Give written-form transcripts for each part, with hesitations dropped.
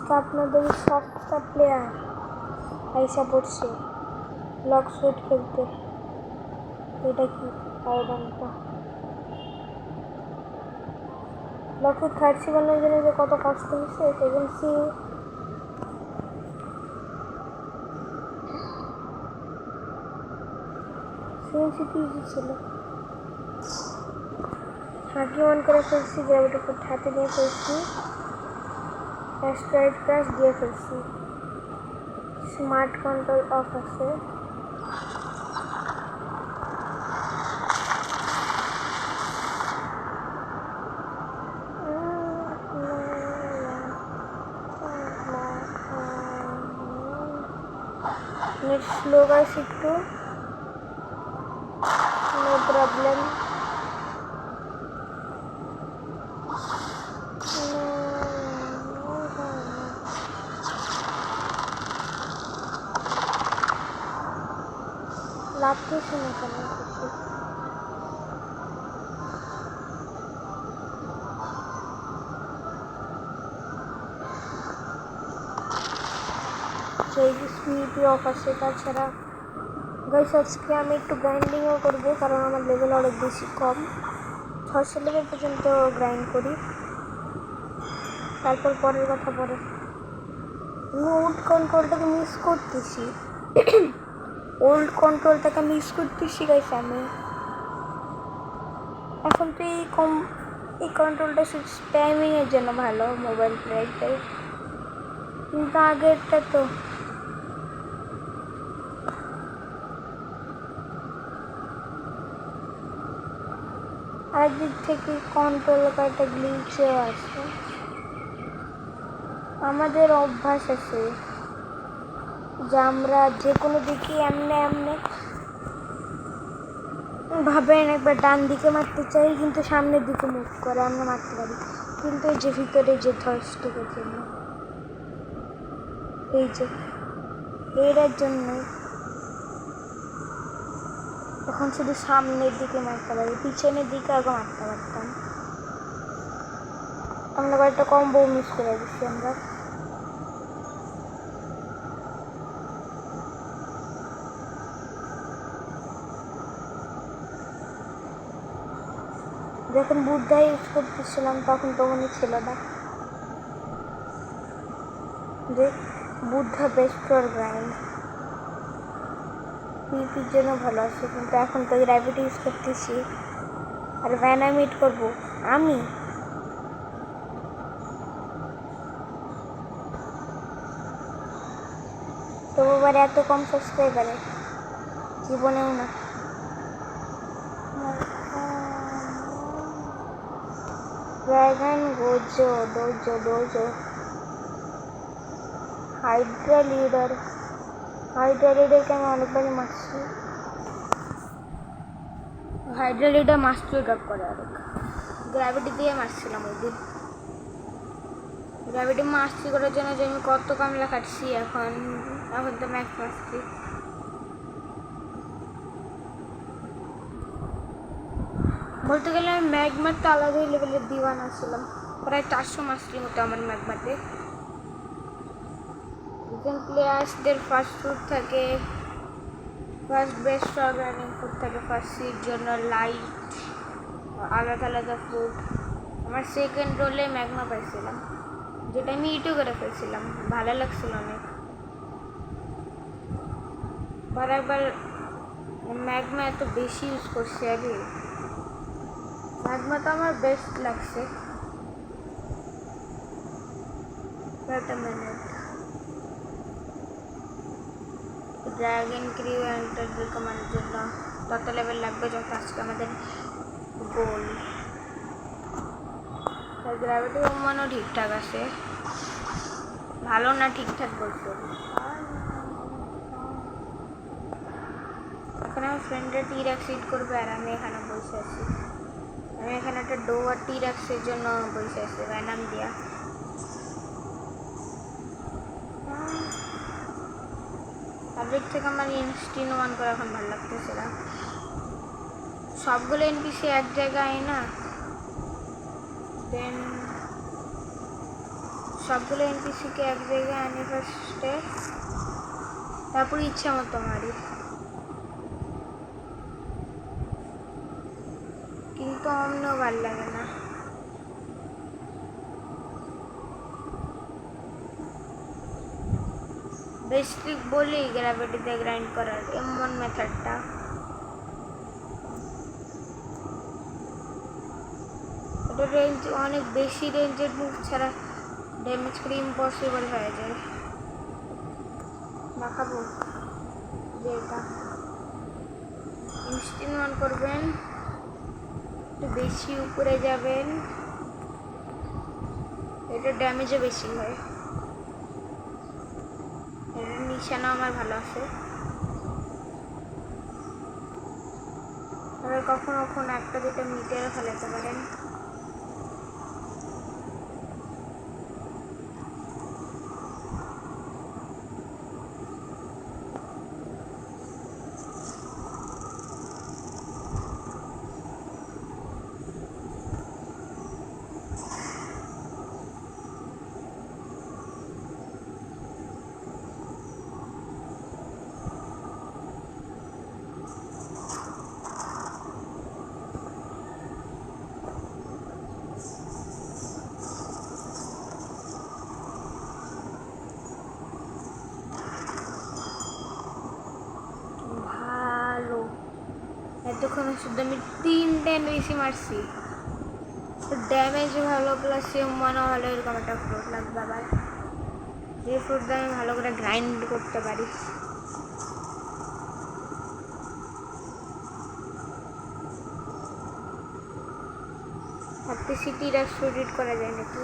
আজকে আপনাদের সস্তা প্লেয়ার আইসা পড়ছে লকশট খেলতে। এটা কি আইডনটা লকশট 30 বানানোর জন্য যে কত কষ্ট হয়েছে 7 ছিল। হাঁকি অন করে ফেলছি, গ্র্যাভিটি ফুট হাতে নিয়ে ফেলছি, অ্যাস্ট্রয়েড ক্রাশ দিয়ে ফেলছি। স্মার্ট কন্ট্রোল অফ আছে। স্লো গাইস একটু, নো প্রবলেম। লাগতেছে না কেন কিছু? সেই স্পিড অফ আছে। তাছাড়া গাইস আজকে আমি একটু গ্রাইন্ডিংও করবো, কারণ আমার লেভেল অনেক বেশি কম। 600 লেভেল পর্যন্ত গ্রাইন্ড করি, তারপর পরের কথা পরে। ওল্ড কন্ট্রোলটাকে মিস করতেছি ওল্ড কন্ট্রোলটাকে মিস করতেছি গাইস আমি। এখন তো এই কন্ট্রোলটা শুধু স্প্যামিংয়ের জন্য ভালো মোবাইল প্লেয়ারটাই, কিন্তু আগেরটা তো একদিক থেকে কন্ট্রোল একটা গ্লিচও আছে। আমাদের অভ্যাস আছে যে আমরা যে কোনো দিকে এমনি এমনি ভাবেন একবার ডান দিকে মারতে চাই, কিন্তু সামনের দিকে মুভ করে আমরা মারতে পারি, কিন্তু এই যে ভিতরে যে থর্স্টের জন্য, এই যে এর জন্য এখন শুধু সামনের দিকে মারতে পারি, পিছনের দিকে আগে মারতে পারতাম। আমরা কয়েকটা কম্বো মিস করে দিচ্ছি আমরা। যখন বুদ্ধা ইউজ করতেছিলাম তখনই ছিল না যে বুদ্ধা বেস্ট ফর গ্রাইন্ড, পিপির জন্য ভালো আছে, কিন্তু এখন তো গ্র্যাভিটি ইউজ করতেছি আর ভ্যানামিট করবো আমি। তো এবার এত কম সাবস্ক্রাইবারে জীবনেও না। Dragon Gojo dojo dojo hydra লিডারকে আমি অনেকবারই মারছি। হাইড্রা লিডার মাস্টার ড্রপ করে অনেক, গ্র্যাভিটি দিয়ে মারছিলাম ওই দিন। গ্র্যাভিটি মাস্টার করার জন্য যে আমি কত কামলা কাটছি, এখন তো ম্যাক্স মারছি। বলতে গেলে আমি ম্যাগমারটা আলাদাই লেভেলের দিওয়ানা ছিলাম, প্রায় 400 মাস্টারি মতো আমার ম্যাগমাতে। প্লেয়ার্সদের ফার্স্ট ফুড থাকে, ফার্স্ট বেস্ট রানিং ফুড থাকে, ফার্স্ট সির জন্য লাইট আলাদা আলাদা ফুড। আমার সেকেন্ড রোলে ম্যাগমা পাইছিলাম, যেটা আমি ইটও করে ফেলছিলাম, ভালো লাগছিল অনেক। একবার ম্যাগমা এত বেশি ইউজ করছি আগে, ম্যাগমা তো আমার বেস্ট লাগছে। ড্রাগন ক্রিউ এন্টারদের কমানোর জন্য তত লেভেল লাগবে যত আজকে আমাদের গোল। গ্র্যাভিটি কমানো ঠিকঠাক আছে, ভালো না ঠিকঠাক বলতে। এখন আমার ফ্রেন্ডরা টিরাক সিট করবে আর আমি এখানে বসে আছি। আমি এখানে একটা ডোয়ার টিরাক্সের জন্য বসে আছি ভ্যানাম দিয়া। তারপর থেকে আমার ইনস্টিন ওয়ান করে এখন ভালো লাগতেছে না, সবগুলো এনপিসি এক জায়গায় না, দেন সবগুলো এনপিসিকে এক জায়গায় আনি ফার্স্টে, তারপর ইচ্ছা মতো মারি। কিন্তু অমনও ভাল লাগে না। বেসিক বলি গ্র্যাভিটিতে গ্রাইন্ড করার এমন মেথডটা। এটা রেঞ্জ অনেক বেশি রেঞ্জের মুভ ছাড়া ড্যামেজ করে ইম্পসিবল হয়ে যায়। দেখাবো যে এটা ইনস্ট্যান্ট অন করবেন, একটু বেশি উপরে যাবেন, এটা ড্যামেজও বেশি হয়। এটার নিশানা আমার ভালো আছে। আবার কখনো কখনো একটা দুটো মিটারও ফেলাতে পারেন। এতক্ষণ শুধু আমি 3টা এনপিসি মারছি, ড্যামেজ ভালো প্লাস মনে ভালো, এরকম একটা ফ্রুট লাগবে আবার, যে ফ্রুটটা আমি ভালো করে গ্রাইন্ড করতে পারি। ভাবতেছি টিরাক্স এডিট করা যায় নাকি,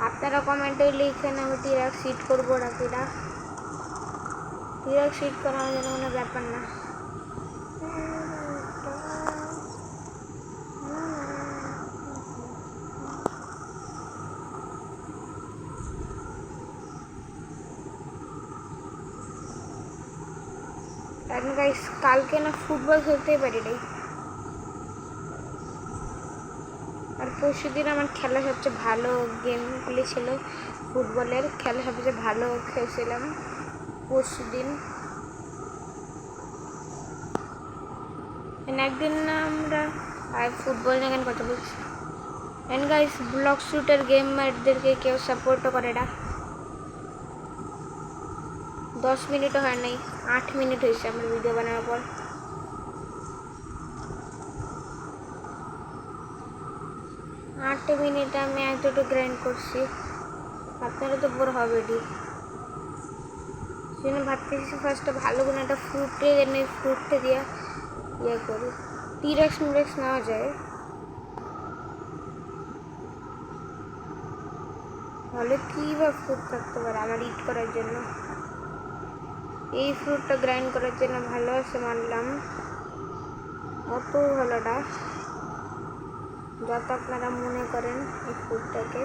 আপনারা কমেন্টে লিখেন আমি টিরাক্স সিট করবো নাকি না। টিরাক্স সিট করা আমার জন্য কোনো ব্যাপার না। গাইস কালকে না ফুটবল খেলতেই পারি নাই, আর পরশু দিন আমার খেলা সবচেয়ে ভালো গেমগুলি ছিল, ফুটবলের খেলা সবচেয়ে ভালো খেলছিলাম পরশু দিন। একদিন না আমরা ফুটবল নিয়ে কথা বলছি। এন্ড গাইস ব্লক শুটার গেমারদেরকে কেউ সাপোর্টও করে না। 10 মিনিটও হয় নাই, 8 মিনিট হয়েছে আমার ভিডিও বানানোর পর। আট মিনিটে আমি এতটুকু গ্রাইন্ড করছি, আপনারা তো বোর হবেই। সেজন্য ভাবতেছি ফার্স্টে ভালো করে একটা ফ্রুটে এনে ফ্রুটটা দিয়ে ইয়ে করি, টিরাক্স মিরাক্স নেওয়া যায়, তাহলে কী বা ফ্রুট থাকতে পারে আমার ইট করার জন্য। এই ফ্রুটটা গ্রাইন্ড করার জন্য ভালো আছে মানলাম, অত ভালোটা যত আপনারা মনে করেন এই ফ্রুটটাকে।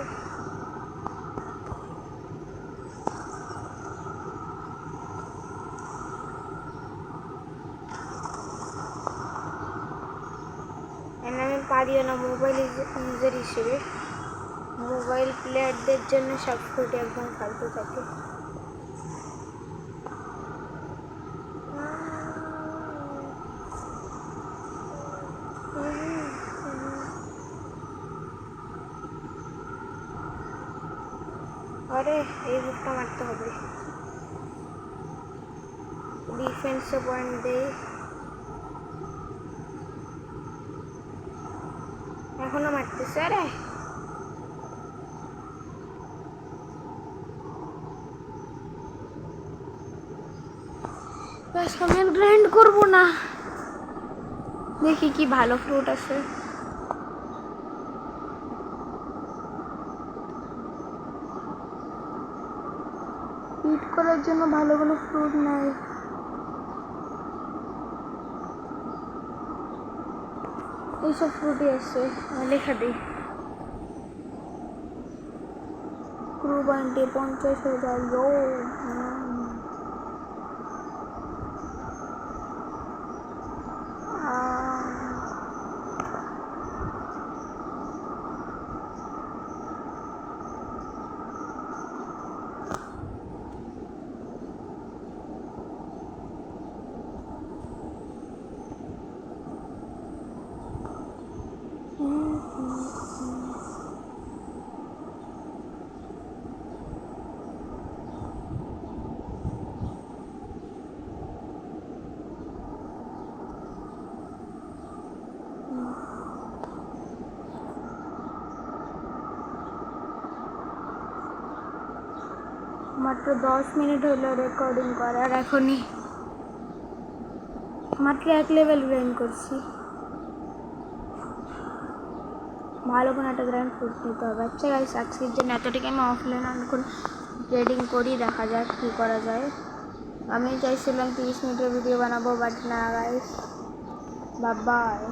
আমি পারিও না মোবাইল ইউজার হিসেবে, মোবাইল প্লেয়ারদের জন্য সব ফ্রুট একদম ফালতু থাকে। আরে এই বুকটা মারতে হবে, ডিফেন্সে পয়েন্ট দেই, এখনো মারতেছে। আরে আমি গ্রাইন্ড করবো না, দেখি কি ভালো ফ্রুট আছে। ইট করার জন্য ভালো কোনো ফ্রুট নাই, এইসব ফ্রুটই আছে। লেখা দিই ক্রু বান্ডে 50,000। মাত্র 10 মিনিট হলো রেকর্ডিং করার, এখনই মাত্র 1 লেভেল গ্রেন্ড করছি। ভালো কোনো একটা গ্র্যান্ড ফুড নিতে হবে। আচ্ছা গাইস, আজকের জন্য এতটুকু। আমি অফলাইন এখন ট্রেডিং করি, দেখা যাক কী করা যায়। আমি চাইছিলাম 30 মিনিটের ভিডিও বানাবো, বাট না গাইস, বাই বাই।